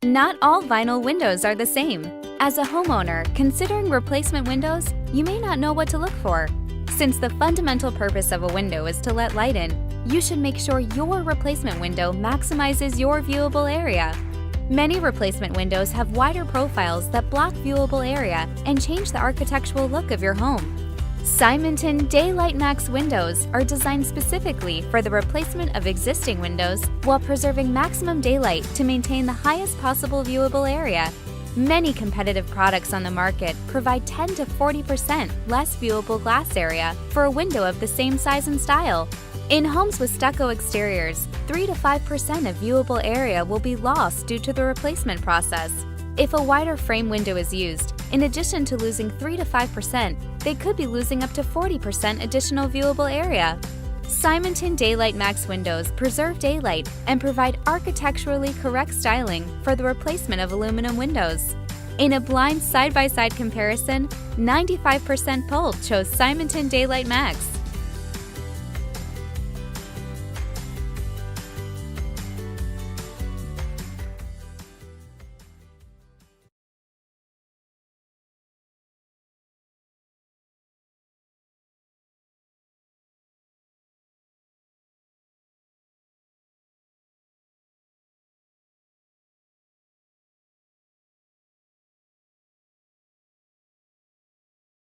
Not all vinyl windows are the same. As a homeowner considering replacement windows, you may not know what to look for. Since the fundamental purpose of a window is to let light in, you should make sure your replacement window maximizes your viewable area. Many replacement windows have wider profiles that block viewable area and change the architectural look of your home. Simonton Daylight Max windows are designed specifically for the replacement of existing windows while preserving maximum daylight to maintain the highest possible viewable area. Many competitive products on the market provide 10 to 40% less viewable glass area for a window of the same size and style. In homes with stucco exteriors, 3 to 5% of viewable area will be lost due to the replacement process. If a wider frame window is used, in addition to losing 3 to 5%, they could be losing up to 40% additional viewable area. Simonton Daylight Max windows preserve daylight and provide architecturally correct styling for the replacement of aluminum windows. In a blind side-by-side comparison, 95% poll chose Simonton Daylight Max.